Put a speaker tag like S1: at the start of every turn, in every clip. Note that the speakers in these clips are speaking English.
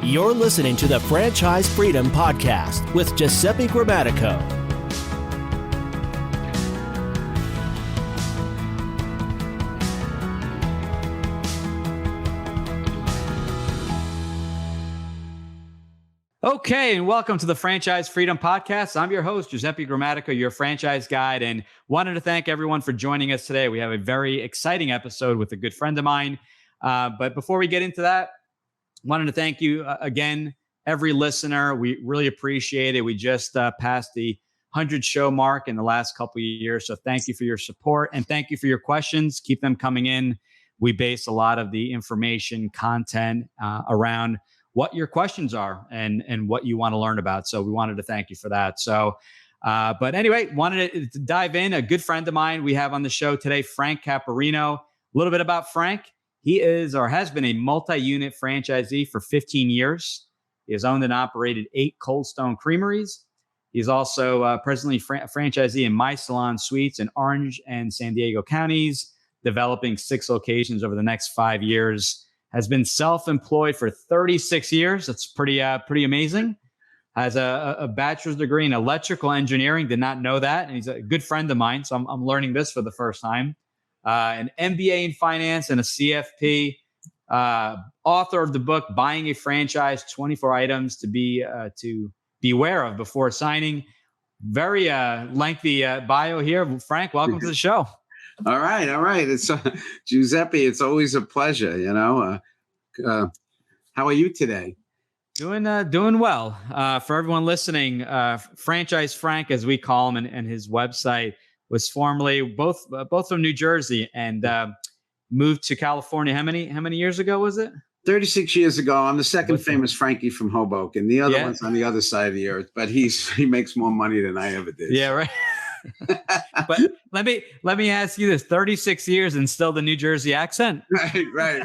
S1: You're listening to the Franchise Freedom Podcast with Giuseppe Grammatico.
S2: Okay, and welcome to the Franchise Freedom Podcast. I'm your host, Giuseppe Grammatico, your franchise guide, and wanted to thank everyone for joining us today. We have a very exciting episode with a good friend of mine. But before we get into that, wanted to thank you again, every listener. We really appreciate it. We just passed the 100 show mark in the last couple of years. So thank you for your support and thank you for your questions. Keep them coming in. We base a lot of the information, content around what your questions are and what you want to learn about. So we wanted to thank you for that. So, but anyway, wanted to dive in. A good friend of mine we have on the show today, Frank Caparino. A little bit about Frank. He is or has been a multi-unit franchisee for 15 years. He has owned and operated 8 Cold Stone Creameries. He's also presently franchisee in My Salon Suites in Orange and San Diego counties, developing 6 locations over the next 5 years. Has been self-employed for 36 years. That's pretty amazing. Has a bachelor's degree in electrical engineering. Did not know that. And he's a good friend of mine. So I'm learning this for the first time. An MBA in finance and a CFP, author of the book Buying a Franchise: 24 Items to Beware of Before Signing. Very lengthy bio here. Frank, welcome to the show.
S3: All right. It's Giuseppe. It's always a pleasure. How are you today?
S2: Doing well. For everyone listening, Franchise Frank, as we call him, and his website was formerly both from New Jersey and moved to California. How many years ago was it?
S3: 36 years ago. I'm the second famous Frankie from Hoboken. The other one's on the other side of the earth, but he makes more money than I ever did.
S2: Yeah, right. But let me ask you this: 36 years and still the New Jersey accent.
S3: Right.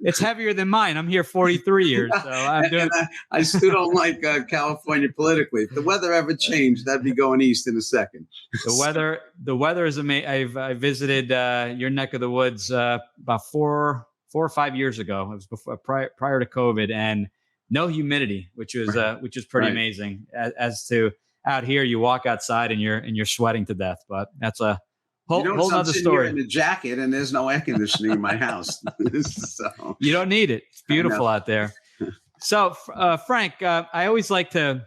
S2: It's heavier than mine. I'm here 43 years, so I'm doing.
S3: I still don't like California politically. If the weather ever changed, that'd be going east in a second.
S2: The weather is amazing. I visited your neck of the woods about 4 or 5 years ago. It was before prior to COVID, and no humidity, which is pretty amazing. As to out here, you walk outside and you're sweating to death. But that's a whole other story.
S3: In a jacket, and there's no air conditioning in my house, so
S2: you don't need it. It's beautiful out there. So, Frank, I always like to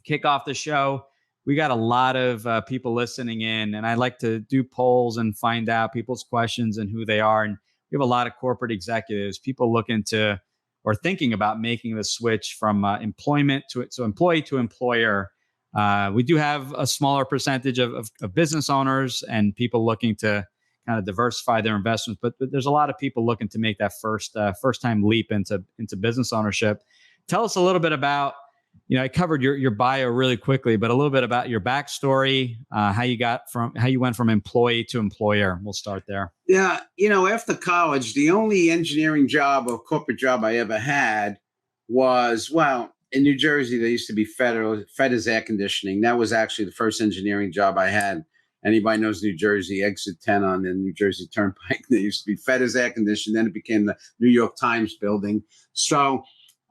S2: kick off the show. We got a lot of people listening in, and I like to do polls and find out people's questions and who they are. And we have a lot of corporate executives, people looking to or thinking about making the switch from employee to employer. We do have a smaller percentage of business owners and people looking to kind of diversify their investments, but there's a lot of people looking to make that first time leap into business ownership. Tell us a little bit about, I covered your bio really quickly, but a little bit about your backstory, how you went from employee to employer. We'll start there.
S3: Yeah, after college, the only engineering job or corporate job I ever had was in New Jersey, there used to be Fed's air conditioning. That was actually the first engineering job I had. Anybody knows New Jersey, exit 10 on the New Jersey Turnpike. There used to be Fed's air conditioning. Then it became the New York Times building. So,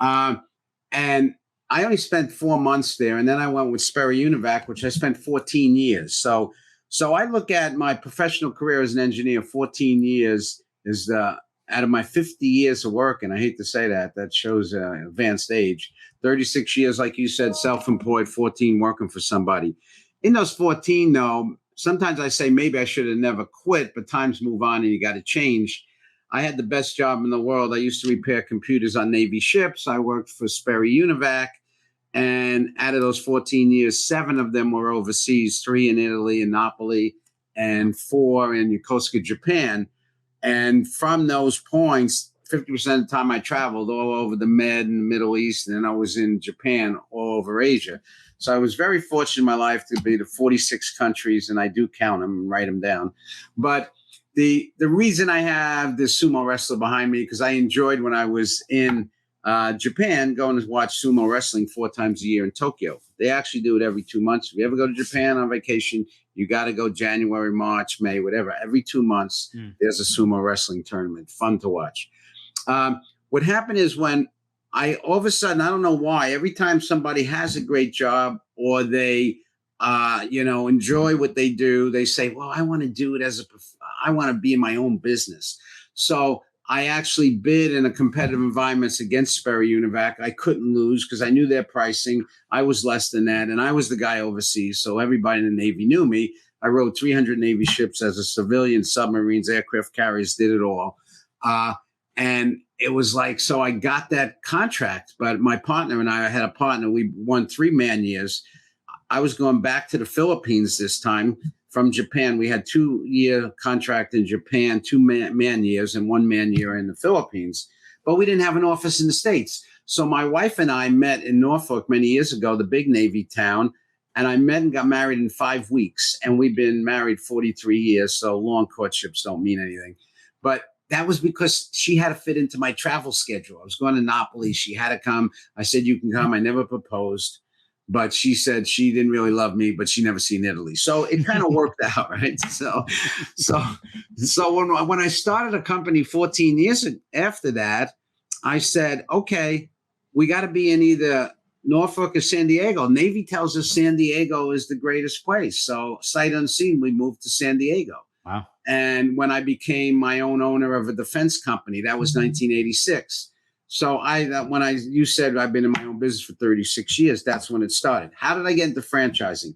S3: and I only spent 4 months there. And then I went with Sperry Univac, which I spent 14 years. So I look at my professional career as an engineer, 14 years is out of my 50 years of work, and I hate to say that shows advanced age. 36 years, like you said, self-employed, 14 working for somebody. In those 14, though, sometimes I say maybe I should have never quit, but times move on and you got to change. I had the best job in the world. I used to repair computers on Navy ships. I worked for Sperry Univac, and out of those 14 years, 7 of them were overseas, 3 in Italy and Napoli, and 4 in Yokosuka, Japan. And from those points, 50% of the time I traveled all over the Med and the Middle East, and then I was in Japan, all over Asia. So I was very fortunate in my life to be to 46 countries, and I do count them and write them down. But the reason I have this sumo wrestler behind me, because I enjoyed when I was in Japan, going to watch sumo wrestling 4 times a year in Tokyo. They actually do it every 2 months. If you ever go to Japan on vacation, you got to go January, March, May, whatever. Every 2 months, there's a sumo wrestling tournament. Fun to watch. What happened is when all of a sudden, I don't know why, every time somebody has a great job or they, enjoy what they do, they say, well, I want to do it I want to be in my own business. So I actually bid in a competitive environments against Sperry Univac. I couldn't lose because I knew their pricing. I was less than that. And I was the guy overseas. So everybody in the Navy knew me. I rode 300 Navy ships as a civilian, submarines, aircraft carriers, did it all. And it was like, so I got that contract, but my partner and I had a partner, we won 3 man years. I was going back to the Philippines this time from Japan. We had 2-year contract in Japan, 2 man years and 1 man year in the Philippines, but we didn't have an office in the States. So my wife and I met in Norfolk many years ago, the big Navy town, and I met and got married in 5 weeks. And we've been married 43 years. So long courtships don't mean anything, but that was because she had to fit into my travel schedule. I was going to Napoli. She had to come. I said, you can come. I never proposed, but she said she didn't really love me, but she never seen Italy. So it kind of worked out, right? So when I started a company 14 years after that, I said, okay, we got to be in either Norfolk or San Diego. Navy tells us San Diego is the greatest place. So sight unseen, we moved to San Diego.
S2: Wow.
S3: And when I became my own owner of a defense company, that was 1986. So you said I've been in my own business for 36 years, that's when it started. How did I get into franchising?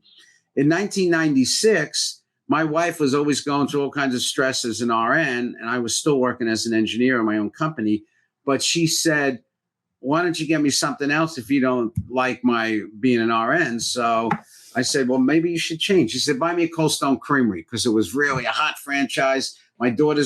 S3: In 1996, my wife was always going through all kinds of stress as an RN, and I was still working as an engineer in my own company. But she said, why don't you get me something else if you don't like my being an RN? So I said, well, maybe you should change. She said, buy me a Cold Stone Creamery, because it was really a hot franchise. One daughter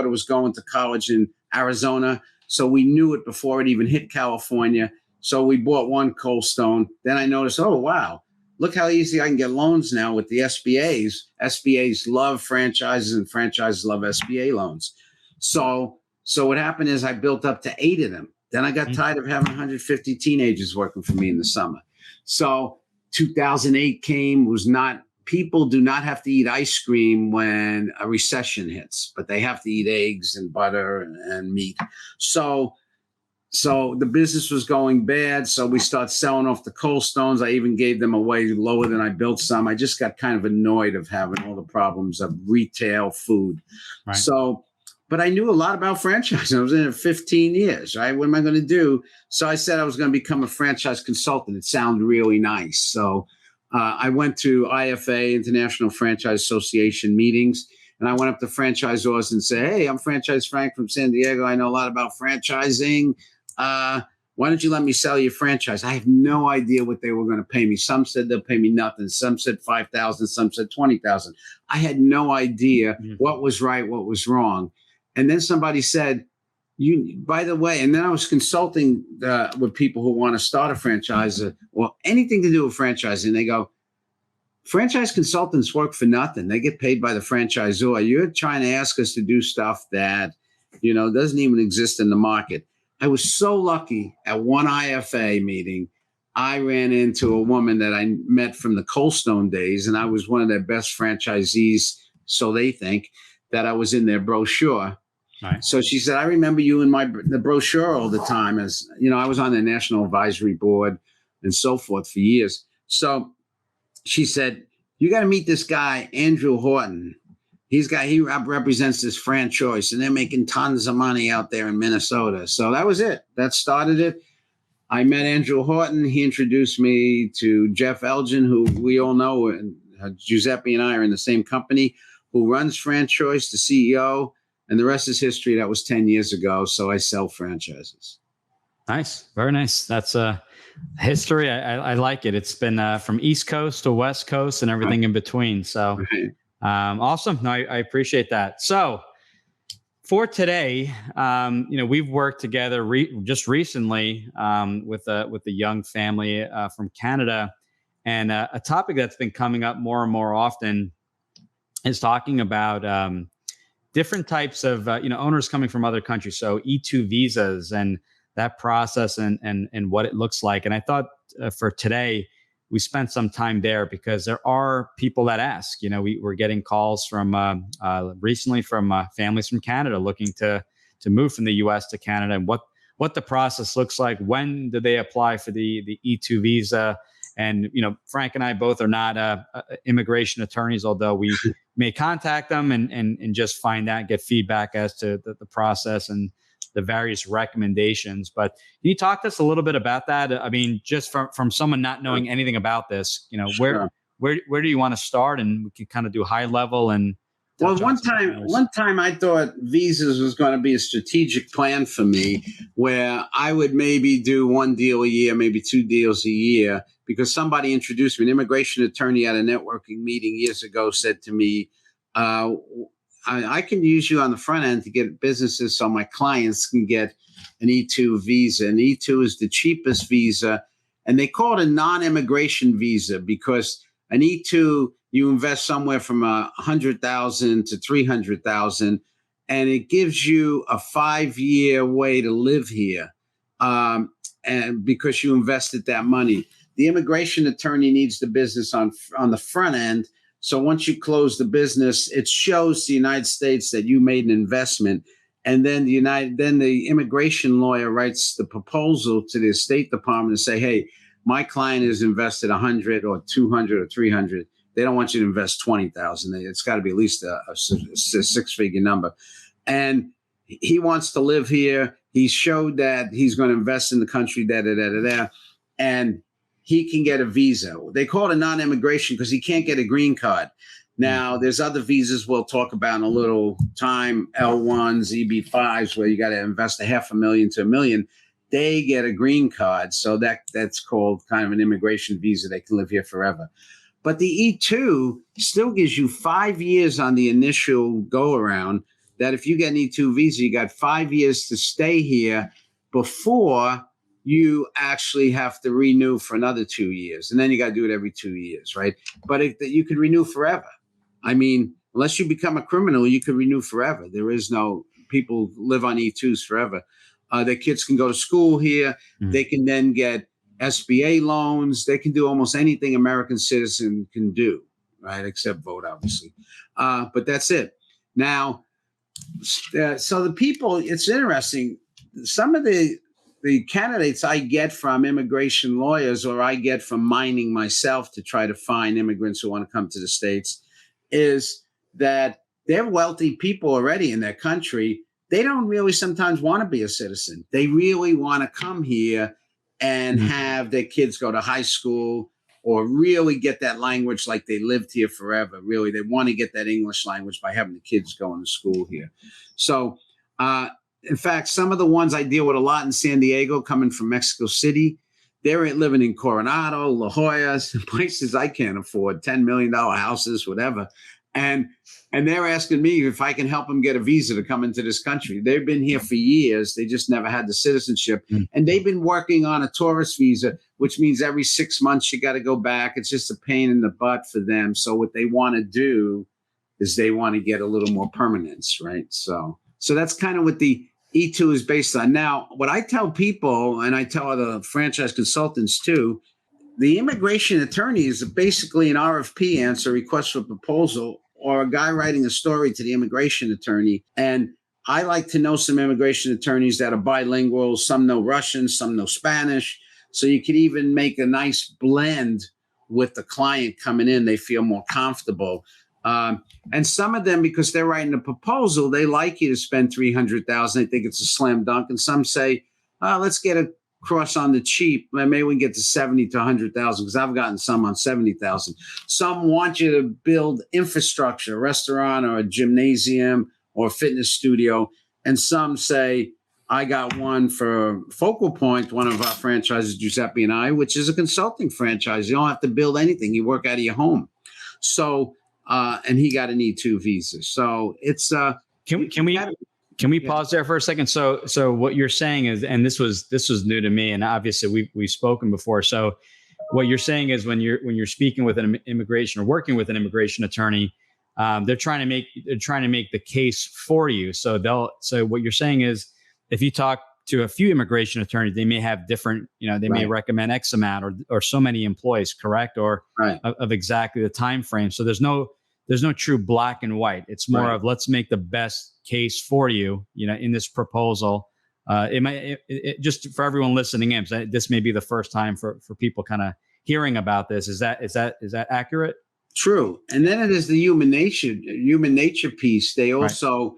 S3: was going to college in Arizona. So we knew it before it even hit California. So we bought one Cold Stone. Then I noticed, oh, wow, look how easy I can get loans now with the SBAs. SBAs love franchises and franchises love SBA loans. So what happened is I built up to 8 of them. Then I got tired of having 150 teenagers working for me in the summer. So 2008 came, people do not have to eat ice cream when a recession hits, but they have to eat eggs and butter and meat. So the business was going bad. So we started selling off the Cold Stones. I even gave them away lower than I built some. I just got kind of annoyed of having all the problems of retail food. Right. But I knew a lot about franchising. I was in it 15 years, right? What am I going to do? So I said I was going to become a franchise consultant. It sounded really nice. So I went to IFA, International Franchise Association meetings, and I went up to franchisors and said, hey, I'm Franchise Frank from San Diego. I know a lot about franchising. Why don't you let me sell your franchise? I have no idea what they were going to pay me. Some said they'll pay me nothing. Some said $5,000. Some said $20,000. I had no idea what was right, what was wrong. And then somebody said, by the way, and then I was consulting with people who want to start a franchise or anything to do with franchising. They go, franchise consultants work for nothing. They get paid by the franchisor. You're trying to ask us to do stuff that, doesn't even exist in the market. I was so lucky at one IFA meeting. I ran into a woman that I met from the Cold Stone days, and I was one of their best franchisees, so they think, that I was in their brochure. Right. So she said, I remember you in the brochure all the time, as I was on the National Advisory Board and so forth for years. So she said, you got to meet this guy, Andrew Horton. He represents this franchise, and they're making tons of money out there in Minnesota. So that was it. That started it. I met Andrew Horton. He introduced me to Jeff Elgin, who we all know, and Giuseppe and I are in the same company, who runs Franchise, the CEO. And the rest is history. That was 10 years ago. So I sell franchises.
S2: Nice. Very nice. That's history. I like it. It's been from East Coast to West Coast and everything in between. So awesome. No, I appreciate that. So for today, we've worked together just recently with a young family from Canada. And a topic that's been coming up more and more often is talking about different types of, owners coming from other countries. So E2 visas and that process and what it looks like. And I thought for today, we spent some time there because there are people that ask, we're getting calls from recently from families from Canada looking to move from the US to Canada and what the process looks like. When do they apply for the E2 visa? And, Frank and I both are not immigration attorneys, although we may contact them and just find out, get feedback as to the process and the various recommendations. But can you talk to us a little bit about that? I mean, just from someone not knowing anything about this,
S3: Sure.
S2: where do you want to start? And we can kind of do high level and.
S3: Well, one time I thought visas was going to be a strategic plan for me, where I would maybe do one deal a year, maybe 2 deals a year, because somebody introduced me. An immigration attorney at a networking meeting years ago said to me, I can use you on the front end to get businesses so my clients can get an E2 visa. And E2 is the cheapest visa, and they call it a non-immigration visa because an E2, you invest somewhere from $100,000 to $300,000, and it gives you a 5-year way to live here, and because you invested that money. The immigration attorney needs the business on the front end. So once you close the business, it shows the United States that you made an investment, and then the immigration lawyer writes the proposal to the State Department and say, hey, my client has invested 100 or 200 or 300. They don't want you to invest 20,000. It's got to be at least a 6-figure number. And he wants to live here. He showed that he's going to invest in the country, and he can get a visa. They call it a non-immigration because he can't get a green card. Now, there's other visas we'll talk about in a little time, L1s, EB5s, where you got to invest $500,000 to $1 million. They get a green card. So that's called kind of an immigration visa. They can live here forever. But the E2 still gives you 5 years on the initial go around, that if you get an E2 visa, you got 5 years to stay here before you actually have to renew for another 2 years. And then you got to do it every 2 years, right? But you could renew forever. I mean, unless you become a criminal, you could renew forever. There is no, people live on E2s forever. Their kids can go to school here. Mm-hmm. They can then get SBA loans. They can do almost anything American citizen can do, right? Except vote, obviously. But that's it. Now, so the people, it's interesting. Some of the candidates I get from immigration lawyers, or I get from mining myself to try to find immigrants who want to come to the States, is that they're wealthy people already in their country. They don't really sometimes want to be a citizen. They really want to come here and have their kids go to high school, or really get that language like they lived here forever. Really, they want to get that English language by having the kids going to school here. So, in fact, some of the ones I deal with a lot in San Diego, coming from Mexico City, they're living in Coronado, La Jolla, places I can't afford, $10 million houses, whatever. And they're asking me if I can help them get a visa to come into this country. They've been here for years. They just never had the citizenship. And they've been working on a tourist visa, which means every 6 months you got to go back. It's just a pain in the butt for them. So what they want to do is they want to get a little more permanence, right? So that's kind of what the E2 is based on. Now, what I tell people, and I tell other franchise consultants too, the immigration attorney is basically an RFP answer, request for proposal, or a guy writing a story to the immigration attorney. And I like to know some immigration attorneys that are bilingual. Some know Russian, some know Spanish. So you could even make a nice blend with the client coming in. They feel more comfortable. And some of them, because they're writing a proposal, they like you to spend $300,000. They think it's a slam dunk. And some say, let's get a cross on the cheap. Maybe we can get to 70 to 100,000, because I've gotten some on 70,000. Some want you to build infrastructure, a restaurant or a gymnasium or a fitness studio. And some say, I got one for Focal Point, one of our franchises, Giuseppe and I, which is a consulting franchise. You don't have to build anything. You work out of your home. So, and he got an E2 visa. So it's,
S2: Can we pause there for a second? So what you're saying is, and this was new to me, and obviously we've spoken before. So what you're saying is, when you're speaking with an immigration or working with an immigration attorney, they're trying to make the case for you. So what you're saying is, if you talk to a few immigration attorneys, they may have different, they may recommend X amount or so many employees, correct? Or of exactly the time frame. So there's no true black and white. It's more of, let's make the best case for you, in this proposal. Just for everyone listening in, this may be the first time for people kind of hearing about this. Is that accurate?
S3: True. And then it is the human nature piece. They also,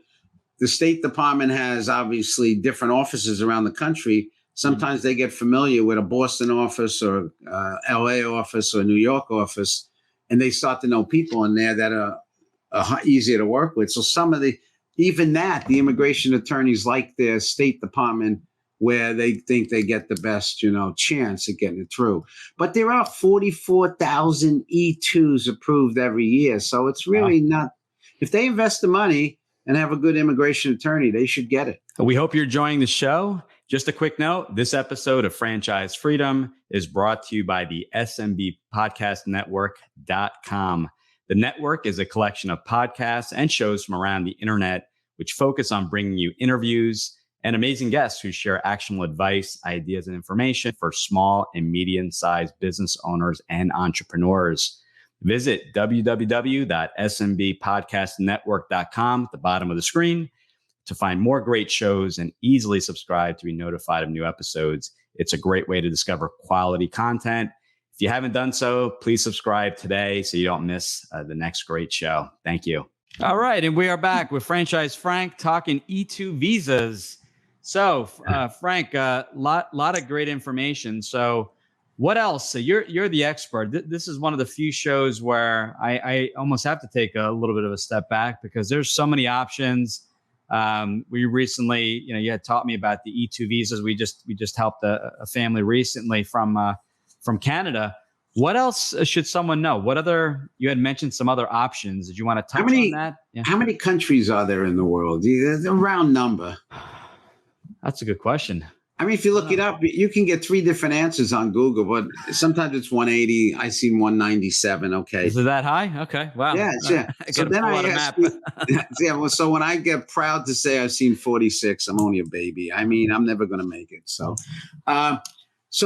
S3: the State Department has obviously different offices around the country. Sometimes they get familiar with a Boston office or LA office or New York office, and they start to know people in there that are easier to work with. So the immigration attorneys like their State Department where they think they get the best, chance at getting it through. But there are 44,000 E-2s approved every year. So it's really not, if they invest the money and have a good immigration attorney, they should get it.
S2: We hope you're enjoying the show. Just a quick note, this episode of Franchise Freedom is brought to you by the SMBpodcastnetwork.com. The network is a collection of podcasts and shows from around the internet, which focus on bringing you interviews and amazing guests who share actionable advice, ideas, and information for small and medium-sized business owners and entrepreneurs. Visit www.smbpodcastnetwork.com at the bottom of the screen to find more great shows and easily subscribe to be notified of new episodes. It's a great way to discover quality content. If you haven't done so, please subscribe today so you don't miss the next great show. Thank you. All right. And we are back with Franchise Frank talking E-2 visas. So, Frank, lot of great information. So what else? So you're the expert. This is one of the few shows where I almost have to take a little bit of a step back because there's so many options. We recently, you had taught me about the E-2 visas. We just helped a family recently from Canada. What else should someone know? You had mentioned some other options. Did you want to touch on that? Yeah.
S3: How many countries are there in the world? A round number.
S2: That's a good question.
S3: I mean, if you look it up, you can get 3 different answers on Google, but sometimes it's 180. I seen 197. Okay.
S2: Is it that high? Okay. Wow.
S3: Yeah. So then I ask you, so when I get proud to say I've seen 46, I'm only a baby. I mean, I'm never going to make it. So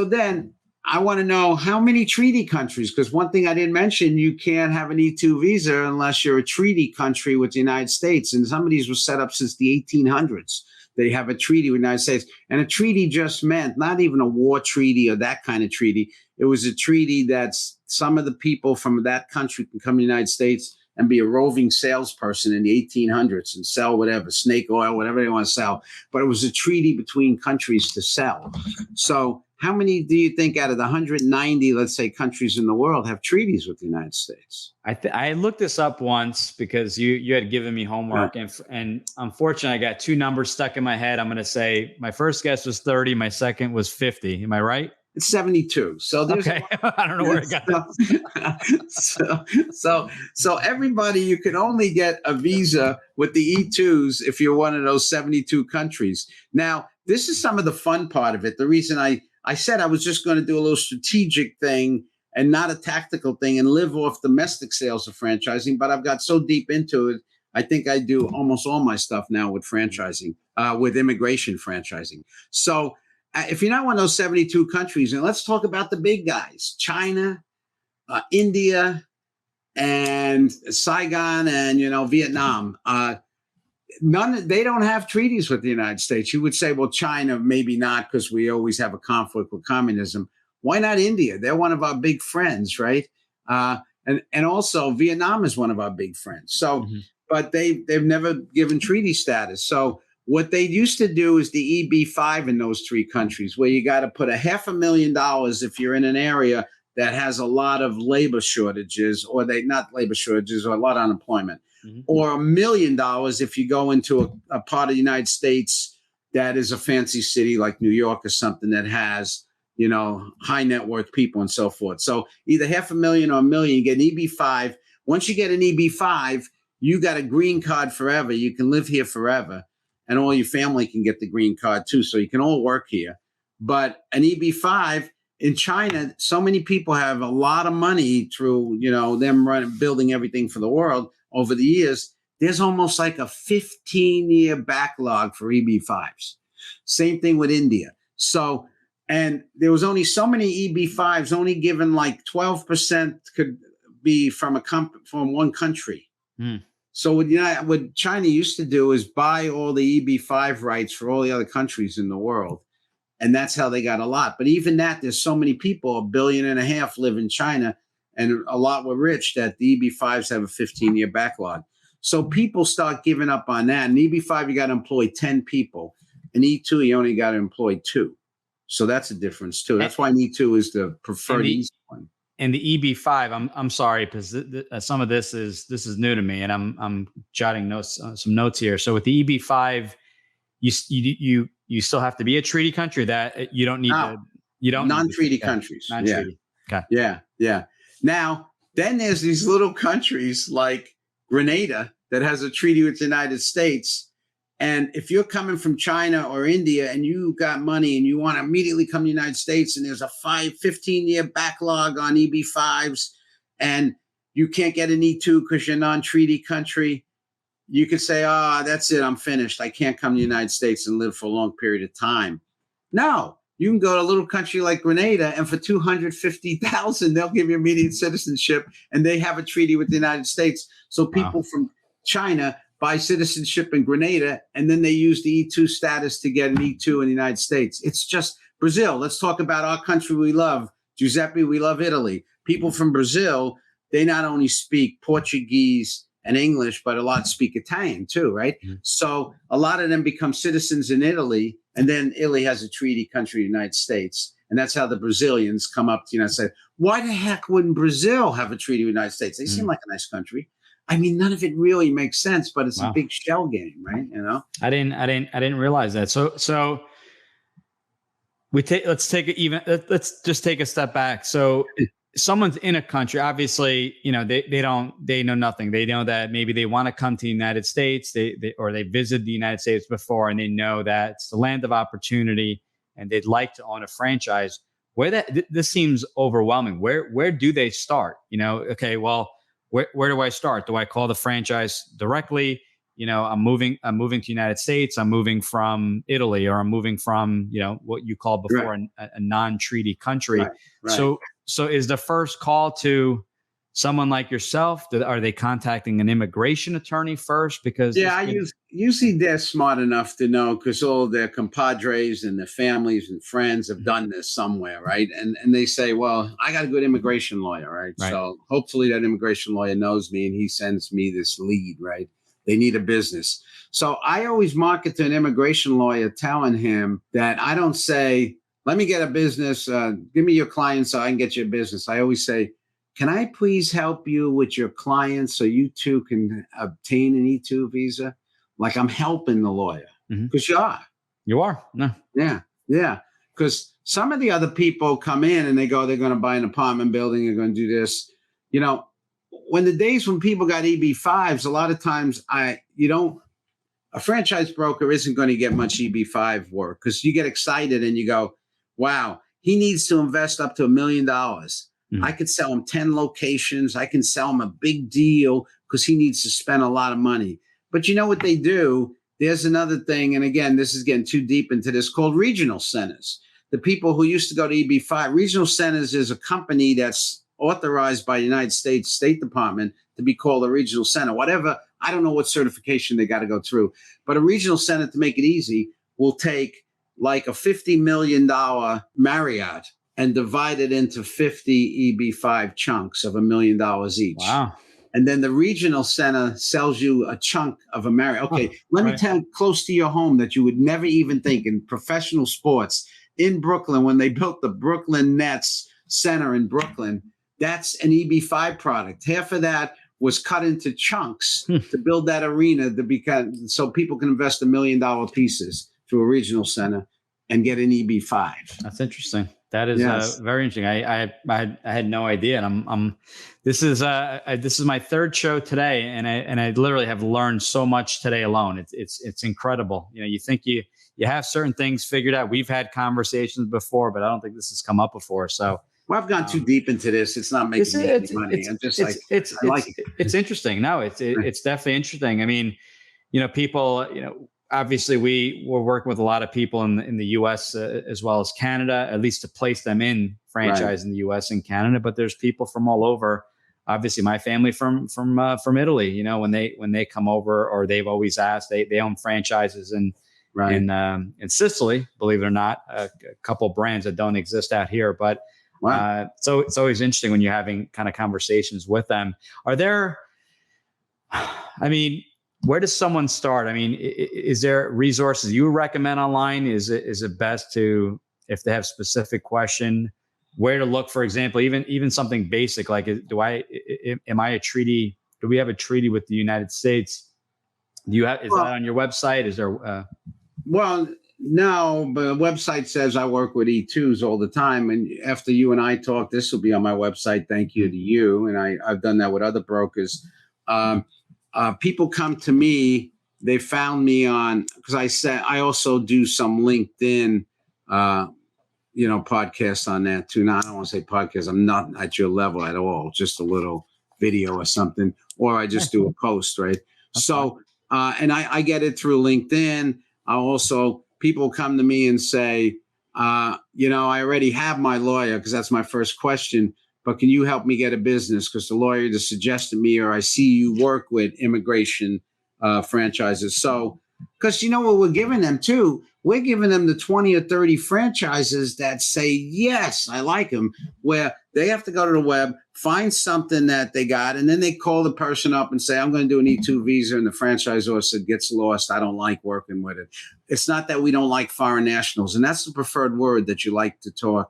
S3: then I want to know how many treaty countries, because one thing I didn't mention, you can't have an E-2 visa unless you're a treaty country with the United States. And some of these were set up since the 1800s. They have a treaty with the United States. And a treaty just meant not even a war treaty or that kind of treaty. It was a treaty that some of the people from that country can come to the United States and be a roving salesperson in the 1800s and sell whatever, snake oil, whatever they want to sell. But it was a treaty between countries to sell. So how many do you think out of the 190, let's say, countries in the world have treaties with the United States?
S2: I looked this up once because you had given me homework, and unfortunately, I got 2 numbers stuck in my head. I'm going to say my first guess was 30, my second was 50. Am I right?
S3: It's 72. So there's
S2: okay. I don't know where it got
S3: that. So everybody, you can only get a visa with the E-2s if you're one of those 72 countries. Now, this is some of the fun part of it. The reason I said I was just going to do a little strategic thing and not a tactical thing and live off domestic sales of franchising, but I've got so deep into it, I think I do almost all my stuff now with franchising, with immigration franchising. So if you're not one of those 72 countries, and let's talk about the big guys, China, India, and Saigon, and, Vietnam. They don't have treaties with the United States. You would say, well, China, maybe not, because we always have a conflict with communism. Why not India? They're one of our big friends, right? And also Vietnam is one of our big friends. So, but they've never given treaty status. So what they used to do is the EB-5 in those 3 countries, where you got to put $500,000 if you're in an area that has a lot of labor shortages, or not labor shortages, or a lot of unemployment. Or $1 million if you go into a part of the United States that is a fancy city like New York or something that has, high net worth people and so forth. So either $500,000 or $1 million, you get an EB-5. Once you get an EB-5, you got a green card forever. You can live here forever, and all your family can get the green card too. So you can all work here. But an EB-5 in China, so many people have a lot of money through, them building everything for the world. Over the years, there's almost like a 15-year backlog for EB-5s. Same thing with India. So, and there was only so many EB-5s, only given like 12% could be from one country. So what China used to do is buy all the EB5 rights for all the other countries in the world. And that's how they got a lot. But even that, there's so many people, 1.5 billion live in China, and a lot were rich that the EB5s have a 15-year backlog. So people start giving up on that. And EB5, you got to employ 10 people. And E2, you only got to employ 2. So that's a difference too. That's why E2 is the preferred easy one.
S2: And the EB5, I'm sorry, because some of this is new to me, and I'm jotting notes, some notes here. So with the EB5, you still have to be a treaty country. That you don't need
S3: non-treaty countries.
S2: Non-treaty.
S3: Yeah. Okay. Yeah. Now, then there's these little countries like Grenada that has a treaty with the United States. And if you're coming from China or India and you got money and you want to immediately come to the United States and there's a 15-year backlog on EB5s and you can't get an E2 because you're a non-treaty country, you could say, that's it, I'm finished. I can't come to the United States and live for a long period of time. No, you can go to a little country like Grenada and for $250,000, they'll give you immediate citizenship and they have a treaty with the United States. So people from China buy citizenship in Grenada, and then they use the E2 status to get an E2 in the United States. It's just Brazil. Let's talk about our country we love. Giuseppe, we love Italy. People from Brazil, they not only speak Portuguese and English, but a lot speak Italian too, right? Mm-hmm. So a lot of them become citizens in Italy, and then Italy has a treaty country, the United States. And that's how the Brazilians come up to the United States. Why the heck wouldn't Brazil have a treaty with the United States? They seem like a nice country. I mean, none of it really makes sense, but it's a big shell game, right? You know,
S2: I didn't realize that. So let's just take a step back. So someone's in a country, obviously, they know nothing. They know that maybe they want to come to the United States, they visited the United States before, and they know that it's the land of opportunity, and they'd like to own a franchise. This seems overwhelming. Where do they start? Okay, well. Where do I start? Do I call the franchise directly? I'm moving to the United States. I'm moving from Italy, or I'm moving from, what you called before a non-treaty country. Right. So is the first call to someone like yourself? Are they contacting an immigration attorney first? Because
S3: usually they're smart enough to know, because all their compadres and their families and friends have done this somewhere, right? And they say, well, I got a good immigration lawyer, right? So hopefully that immigration lawyer knows me and he sends me this lead, right? They need a business. So I always market to an immigration lawyer telling him that I don't say, let me get a business, give me your client so I can get you a business. I always say, can I please help you with your clients so you too can obtain an E2 visa? Like I'm helping the lawyer, because you are.
S2: You are. No.
S3: Yeah. Because some of the other people come in and they're going to buy an apartment building. They're going to do this. When the days when people got EB5s, a lot of times a franchise broker isn't going to get much EB5 work, because you get excited and you go, wow, he needs to invest up to $1 million. I could sell him 10 locations. I can sell him a big deal because he needs to spend a lot of money. But you know what they do? There's another thing. And again, this is getting too deep into this, called regional centers. The people who used to go to EB5, regional centers is a company that's authorized by the United States State Department to be called a regional center, whatever. I don't know what certification they got to go through, but a regional center, to make it easy, will take like a $50 million Marriott and divide it into 50 EB5 chunks of $1 million each.
S2: Wow.
S3: And then the regional center sells you a chunk of a Marriott. Okay, let me tell you, close to your home, that you would never even think, in professional sports in Brooklyn, when they built the Brooklyn Nets Center in Brooklyn, that's an EB5 product. Half of that was cut into chunks to build that arena so people can invest $1 million pieces through a regional center and get an EB5.
S2: That's interesting. That is very interesting. I had no idea, and this is my third show today, and I literally have learned so much today alone. It's incredible. You think you have certain things figured out. We've had conversations before, but I don't think this has come up before. So,
S3: well, I've gone too deep into this. It's not making me any money. I'm just like, I like it.
S2: It's interesting. No, it's definitely interesting. I mean, people, obviously, we're working with a lot of people in the U.S. As well as Canada, at least to place them in franchise in the U.S. and Canada. But there's people from all over. obviously my family from Italy, you know, when they come over, or they've always asked, they own franchises in Sicily, believe it or not, a couple brands that don't exist out here. But so it's always interesting when you're having kind of conversations with them. Are there, I mean, where does someone start? I mean, is there resources you recommend online? Is it best to, if they have specific question, where to look, for example, even something basic like, do we have a treaty with the United States? That on your website? Is there?
S3: Well, no, but the website says I work with E2s all the time. And after you and I talk, this will be on my website. Thank you to you. And I've done that with other brokers. People come to me. They found me because I also do some LinkedIn, podcasts on that too. Now, I don't want to say podcast. I'm not at your level at all. Just a little video or something, or I just do a post, right? Okay. So, and I get it through LinkedIn. People come to me and say, I already have my lawyer, because that's my first question, but can you help me get a business? Because the lawyer just suggested me, or I see you work with immigration franchises. So, because you know what we're giving them too? We're giving them the 20 or 30 franchises that say, yes, I like them, where they have to go to the web, find something that they got, and then they call the person up and say, I'm going to do an E2 visa, and the franchisor said, gets lost. I don't like working with it. It's not that we don't like foreign nationals, and that's the preferred word that you like to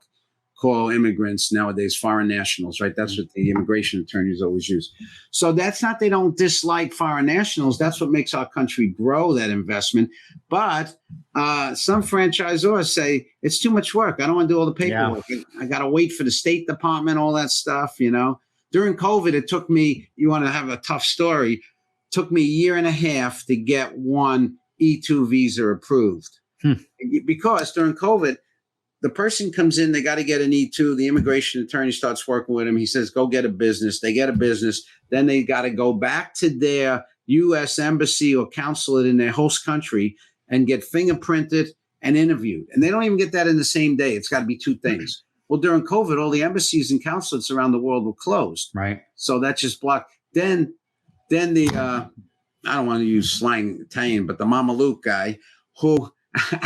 S3: call immigrants nowadays, foreign nationals, right? That's what the immigration attorneys always use. So that's not, they don't dislike foreign nationals. That's what makes our country grow, that investment. But some franchisors say it's too much work. I don't want to do all the paperwork. Yeah. I got to wait for the State Department, all that stuff, you know. During COVID, it took me, you want to have a tough story, took me a year and a half to get one E2 visa approved. Because during COVID, the person comes in, they got to get an E2. The immigration attorney starts working with him. He says, go get a business. They get a business. Then they got to go back to their U.S. embassy or consulate in their host country and get fingerprinted and interviewed. And they don't even get that in the same day. It's got to be two things. Well, during COVID, all the embassies and consulates around the world were closed. Right. So that just blocked. Then the, I don't want to use slang Italian, but the Mama Luke guy who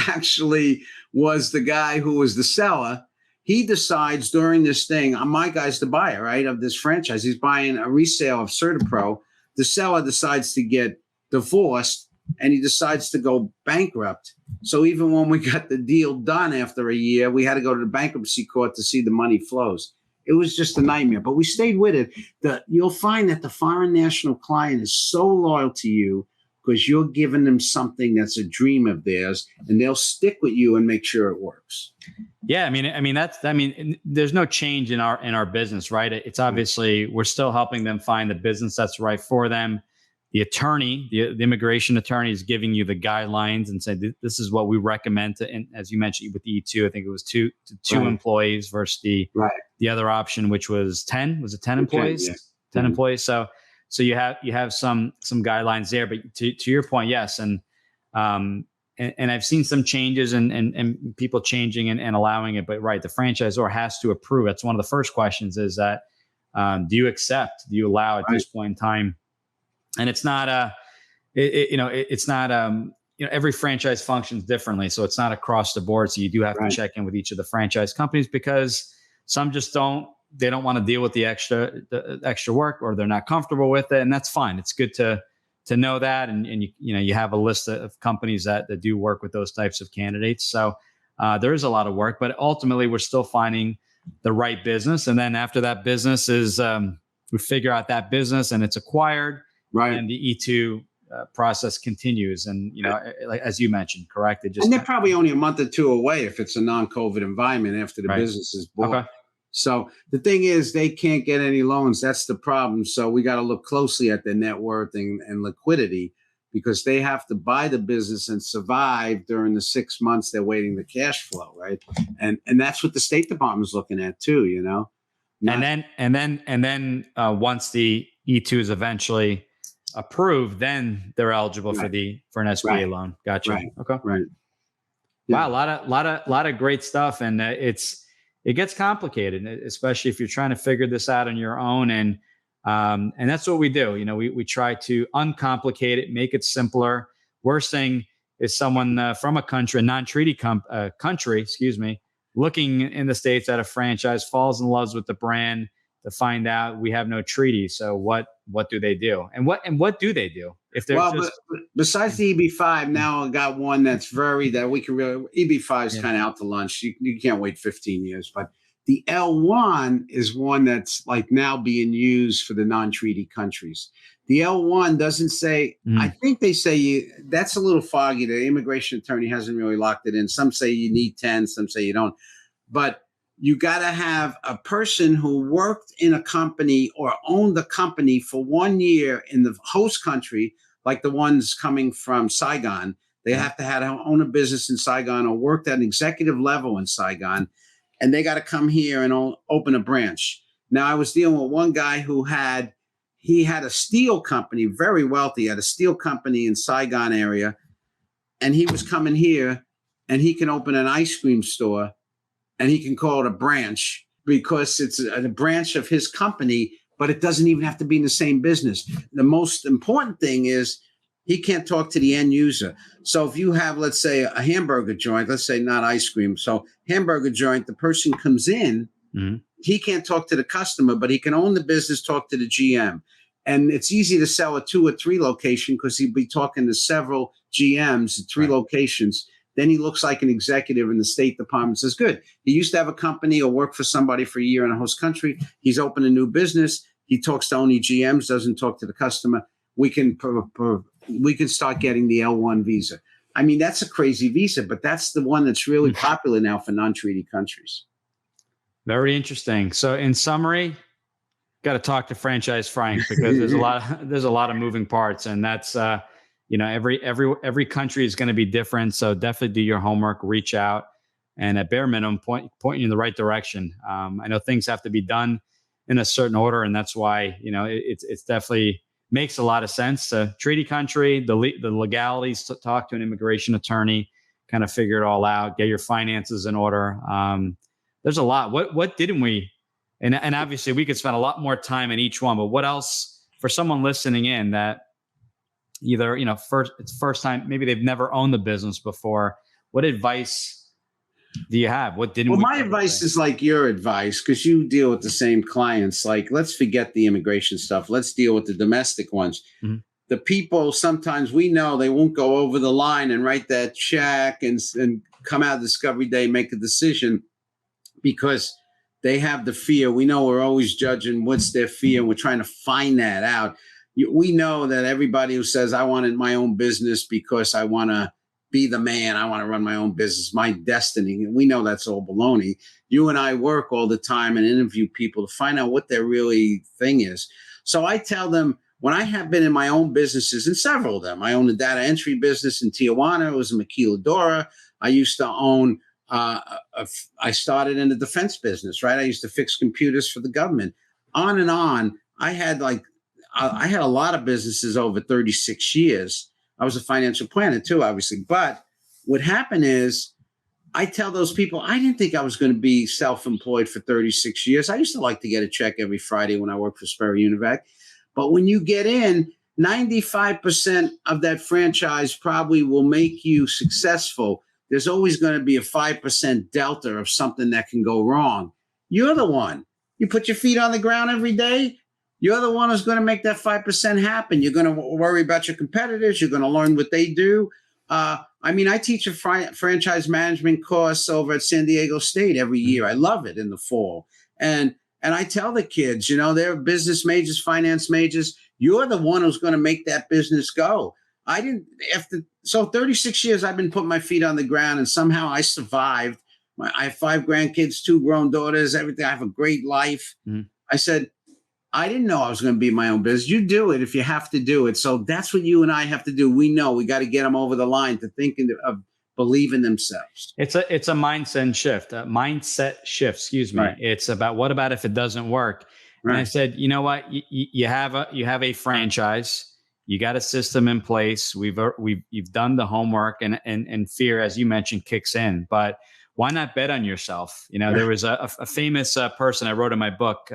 S3: actually was the guy who was the seller, he decides during this thing, my guy's the buyer, right, of this franchise. He's buying a resale of CertaPro. The seller decides to get divorced, and he decides to go bankrupt. So even when we got the deal done after a year, we had to go to the bankruptcy court to see the money flows. It was just a nightmare, but we stayed with it. You'll find that the foreign national client is so loyal to you because you're giving them something that's a dream of theirs, and they'll stick with you and make sure it works.
S2: Yeah, I mean, there's no change in our business, right? It's obviously we're still helping them find the business that's right for them. The attorney, the immigration attorney, is giving you the guidelines and saying this is what we recommend to. And as you mentioned with the E2, I think it was two employees versus the other option, which was 10. Was it 10 employees? 10 employees. So you have some guidelines there, but to your point, yes, and I've seen some changes and people changing and allowing it, but right, the franchisor has to approve. That's one of the first questions: is that do you accept? Do you allow at this point in time? And it's not every franchise functions differently, so it's not across the board. So you do have to check in with each of the franchise companies because some just don't. They don't want to deal with the extra work, or they're not comfortable with it, and that's fine. It's good to know that, and you have a list of companies that do work with those types of candidates. So there is a lot of work, but ultimately we're still finding the right business, and then after that business is we figure out that business and it's acquired, and the E2 process continues, and like as you mentioned, correct?
S3: And they're probably only a month or two away if it's a non-COVID environment after the business is bought. Okay. So the thing is, they can't get any loans. That's the problem. So we got to look closely at their net worth and liquidity, because they have to buy the business and survive during the 6 months they're waiting the cash flow, right? And that's what the State Department is looking at too, And
S2: then once the E2 is eventually approved, then they're eligible for an SBA loan. Gotcha.
S3: Right.
S2: Okay.
S3: Right. Yeah.
S2: Wow, a lot of great stuff, and it gets complicated, especially if you're trying to figure this out on your own. And And that's what we do. You know, we try to uncomplicate it, make it simpler. Worst thing is someone from a country, a non-treaty country, excuse me, looking in the States at a franchise, falls in love with the brand to find out we have no treaty. So what do they do? And what do they do if they're
S3: besides the EB5, now I got one that we can really, EB5 is kind of out to lunch. You can't wait 15 years, but the L1 is one that's like now being used for the non-treaty countries. The L1 doesn't say, I think they say that's a little foggy. The immigration attorney hasn't really locked it in. Some say you need 10, some say you don't. But you got to have a person who worked in a company or owned the company for 1 year in the host country, like the ones coming from Saigon. They have to own a business in Saigon or worked at an executive level in Saigon. And they got to come here and open a branch. Now, I was dealing with one guy who had a steel company, very wealthy, had a steel company in Saigon area. And he was coming here and he can open an ice cream store and he can call it a branch because it's a branch of his company, but it doesn't even have to be in the same business. The most important thing is he can't talk to the end user. So if you have, let's say, a hamburger joint, let's say not ice cream. So hamburger joint, the person comes in, he can't talk to the customer, but he can own the business, talk to the GM. And it's easy to sell a 2 or 3 location because he'd be talking to several GMs at 3 locations. Then he looks like an executive in the State Department, says, good. He used to have a company or work for somebody for a year in a host country. He's opened a new business. He talks to only GMs, doesn't talk to the customer. We can start getting the L1 visa. I mean, that's a crazy visa, but that's the one that's really popular now for non-treaty countries.
S2: Very interesting. So in summary, got to talk to Franchise Frank because there's a lot of moving parts, and that's every country is going to be different. So definitely do your homework, reach out, and at bare minimum point you in the right direction. I know things have to be done in a certain order, and that's why it's definitely makes a lot of sense to treaty country, the legalities, to talk to an immigration attorney, kind of figure it all out, get your finances in order. There's a lot. What didn't we? And obviously we could spend a lot more time in each one, but what else for someone listening in that either, it's first time, maybe they've never owned the business before. What advice do you have? What didn't we?
S3: My advice is like your advice, because you deal with the same clients. Like, let's forget the immigration stuff. Let's deal with the domestic ones. Mm-hmm. The people, sometimes we know they won't go over the line and write that check and come out Discovery Day, make a decision because they have the fear. We know we're always judging what's their fear, and we're trying to find that out. We know that everybody who says, I wanted my own business because I want to be the man, I want to run my own business, my destiny. We know that's all baloney. You and I work all the time and interview people to find out what their really thing is. So I tell them, when I have been in my own businesses, and several of them, I own a data entry business in Tijuana. It was a Maquiladora. I used to own, I started in the defense business, right? I used to fix computers for the government. On and on. I had a lot of businesses over 36 years. I was a financial planner too, obviously. But what happened is, I tell those people, I didn't think I was going to be self-employed for 36 years. I used to like to get a check every Friday when I worked for Sperry Univac. But when you get in, 95% of that franchise probably will make you successful. There's always going to be a 5% delta of something that can go wrong. You're the one. You put your feet on the ground every day. You're the one who's going to make that 5% happen. You're going to worry about your competitors. You're going to learn what they do. I teach a franchise management course over at San Diego State every year. I love it in the fall. And I tell the kids, they're business majors, finance majors. You're the one who's going to make that business go. 36 years I've been putting my feet on the ground, and somehow I survived. I have 5 grandkids, 2 grown daughters, everything. I have a great life. Mm-hmm. I said, I didn't know I was going to be my own business. You do it if you have to do it. So that's what you and I have to do. We know we got to get them over the line to thinking of believing themselves.
S2: It's a mindset shift. Excuse me. Right. It's about, what about if it doesn't work? Right. And I said, you know what? You have a franchise. You got a system in place. You've done the homework, and fear, as you mentioned, kicks in. But why not bet on yourself? There was a famous person I wrote in my book.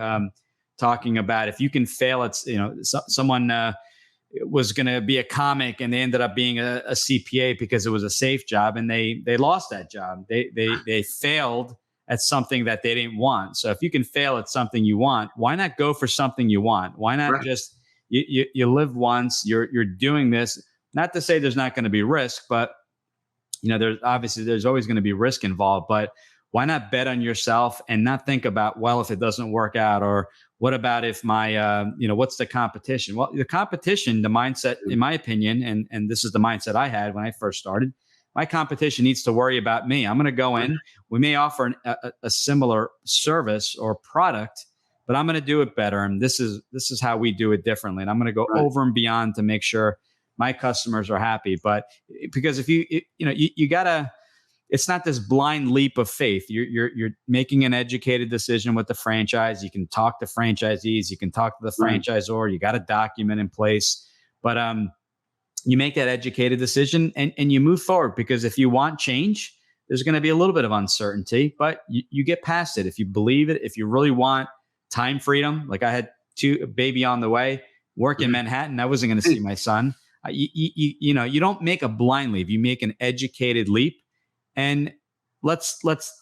S2: talking about if you can fail at, someone was going to be a comic and they ended up being a CPA because it was a safe job, and they lost that job. They failed at something that they didn't want. So if you can fail at something you want, why not go for something you want? Why not just you live once? You're doing this. Not to say there's not going to be risk, but there's always going to be risk involved. But why not bet on yourself and not think about, well, if it doesn't work out, or what about if my, what's the competition? Well, the competition, the mindset, in my opinion, and this is the mindset I had when I first started, my competition needs to worry about me. I'm going to go in. We may offer a similar service or product, but I'm going to do it better. And this is how we do it differently. And I'm going to go over and beyond to make sure my customers are happy. But because if you gotta, it's not this blind leap of faith. You're making an educated decision with the franchise. You can talk to franchisees. You can talk to the franchisor. You got a document in place, but you make that educated decision and you move forward, because if you want change, there's going to be a little bit of uncertainty, but you get past it. If you believe it, if you really want time freedom, like I had a baby on the way, work in Manhattan, I wasn't going to see my son. You don't make a blind leap. You make an educated leap, and let's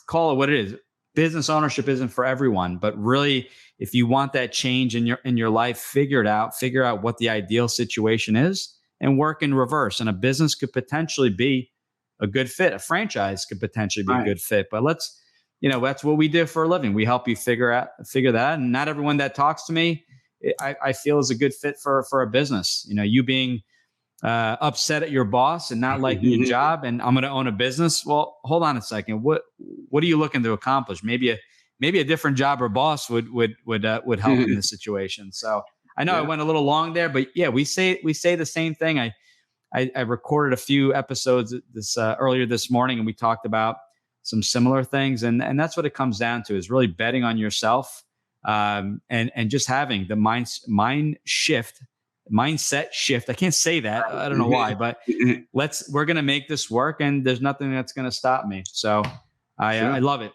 S2: call it what it is. Business ownership isn't for everyone, but really, if you want that change in your life, figure it out. Figure out what the ideal situation is, and work in reverse. And a business could potentially be a good fit. A franchise could potentially be a good fit. But that's what we do for a living. We help you figure that. And not everyone that talks to me, I feel is a good fit for a business. You being upset at your boss and not liking your job, and I'm going to own a business. Well, hold on a second. What are you looking to accomplish? Maybe a different job or boss would help in this situation. So I know I went a little long there, but we say the same thing. I recorded a few episodes earlier this morning, and we talked about some similar things, and that's what it comes down to, is really betting on yourself, and just having the mindset shift. I can't say that. I don't know why, but we're going to make this work, and there's nothing that's going to stop me. So I love it.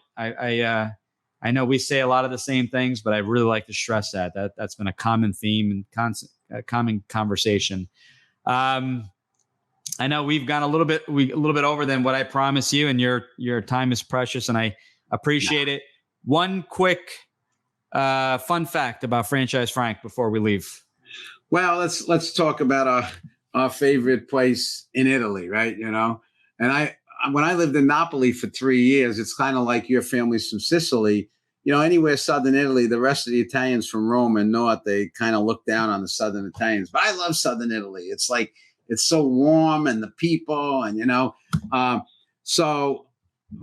S2: I know we say a lot of the same things, but I really like to stress that's been a common theme and constant common conversation. I know we've gone a little bit over than what I promised you, and your time is precious, and I appreciate it. One quick fun fact about Franchise Frank before we leave.
S3: Well, let's talk about our favorite place in Italy, right? And when I lived in Napoli for 3 years, it's kind of like your family's from Sicily. Anywhere southern Italy, the rest of the Italians from Rome and north, they kind of look down on the southern Italians. But I love southern Italy. It's like, it's so warm, and the people, and so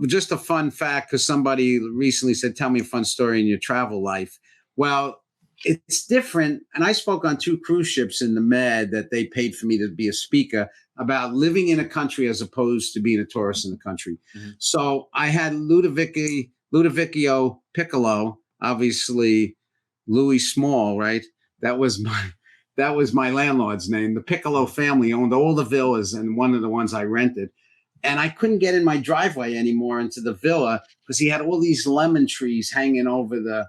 S3: just a fun fact, because somebody recently said, tell me a fun story in your travel life. Well, it's different. And I spoke on 2 cruise ships in the Med that they paid for me to be a speaker about living in a country as opposed to being a tourist in the country. Mm-hmm. So I had Ludovico Piccolo, obviously Louis Small, right? That was my landlord's name. The Piccolo family owned all the villas, and one of the ones I rented. And I couldn't get in my driveway anymore into the villa because he had all these lemon trees hanging over the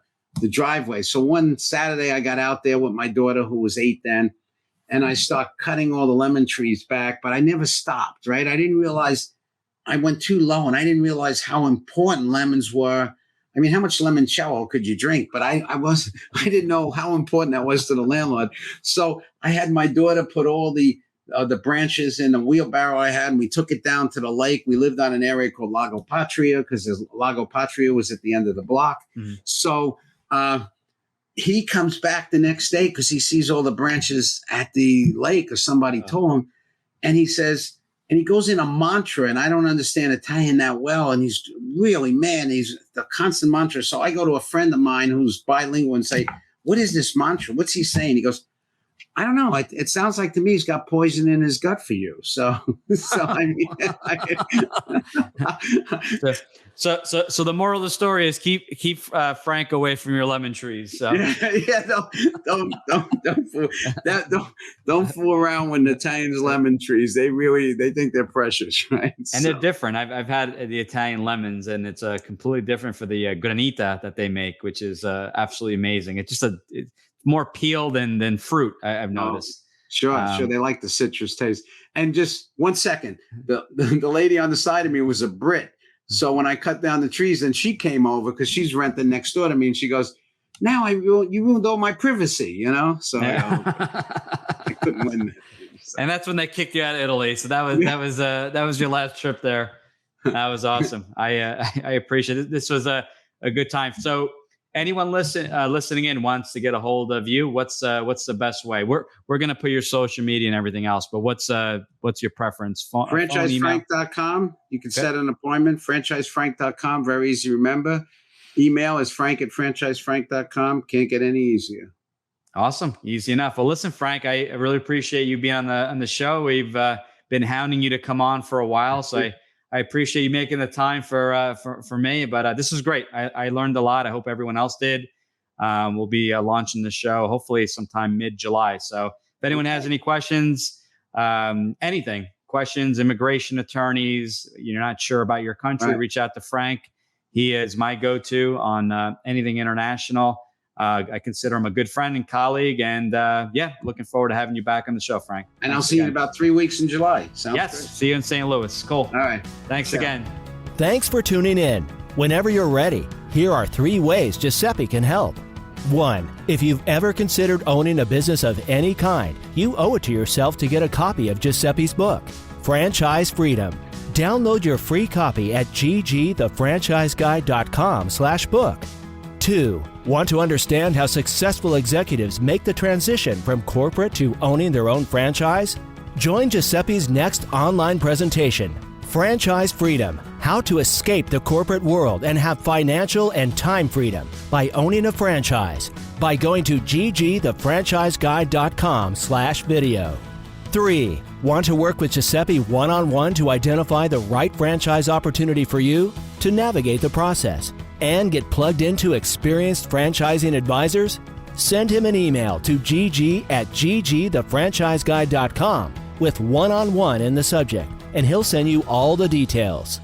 S3: driveway. So one Saturday I got out there with my daughter, who was 8 then, and I started cutting all the lemon trees back, but I never stopped, right? I didn't realize I went too low, and I didn't realize how important lemons were. I mean, how much limoncello could you drink? But I didn't know how important that was to the landlord. So I had my daughter put all the branches in a wheelbarrow I had, and we took it down to the lake. We lived on an area called Lago Patria, because Lago Patria was at the end of the block. Mm-hmm. So he comes back the next day because he sees all the branches at the lake, or somebody told him, and he says, and he goes in a mantra, and I don't understand Italian that well, and he's really, man, he's the constant mantra. So I go to a friend of mine who's bilingual and say, what is this mantra? What's he saying? He goes, I don't know. It sounds like to me he's got poison in his gut for you. So I mean,
S2: So the moral of the story is keep Frank away from your lemon trees. So.
S3: Yeah, don't fool around with Italians lemon trees. They think they're precious, right?
S2: And they're different. I've had the Italian lemons, and it's completely different for the granita that they make, which is absolutely amazing. It's just it's more peel than fruit. I've noticed.
S3: Sure. They like the citrus taste. And just 1 second, the lady on the side of me was a Brit. So when I cut down the trees, and she came over because she's renting next door to me, and she goes, "Now you ruined all my privacy," you know. So I couldn't win. So.
S2: And that's when they kicked you out of Italy. So that was your last trip there. That was awesome. I appreciate it. This was a good time. So anyone listening in wants to get a hold of you, what's the best way? We're going to put your social media and everything else, but what's your preference?
S3: FranchiseFrank.com. You can set an appointment. FranchiseFrank.com. Very easy to remember. Email is frank@franchisefrank.com. Can't get any easier.
S2: Awesome. Easy enough. Well, listen, Frank, I really appreciate you being on the show. We've been hounding you to come on for a while. So I appreciate you making the time for me, but this was great. I learned a lot. I hope everyone else did. We'll be launching the show hopefully sometime mid-July. So if anyone has any questions, questions, immigration attorneys, you're not sure about your country, reach out to Frank. He is my go-to on anything international. I consider him a good friend and colleague, and looking forward to having you back on the show, Frank.
S3: And I'll see you in about 3 weeks in July. Sounds good.
S2: See you in St. Louis. Cool.
S3: All right.
S2: Thanks again.
S1: Thanks for tuning in. Whenever you're ready, here are 3 ways Giuseppe can help. 1. If you've ever considered owning a business of any kind, you owe it to yourself to get a copy of Giuseppe's book, Franchise Freedom. Download your free copy at ggthefranchiseguide.com/book. 2. Want to understand how successful executives make the transition from corporate to owning their own franchise? Join Giuseppe's next online presentation, Franchise Freedom: How to Escape the Corporate World and Have Financial and Time Freedom by Owning a Franchise, by going to ggthefranchiseguide.com/video. 3. Want to work with Giuseppe one-on-one to identify the right franchise opportunity for you, to navigate the process, and get plugged into experienced franchising advisors? Send him an email to gg@ggthefranchiseguide.com with one-on-one in the subject, and he'll send you all the details.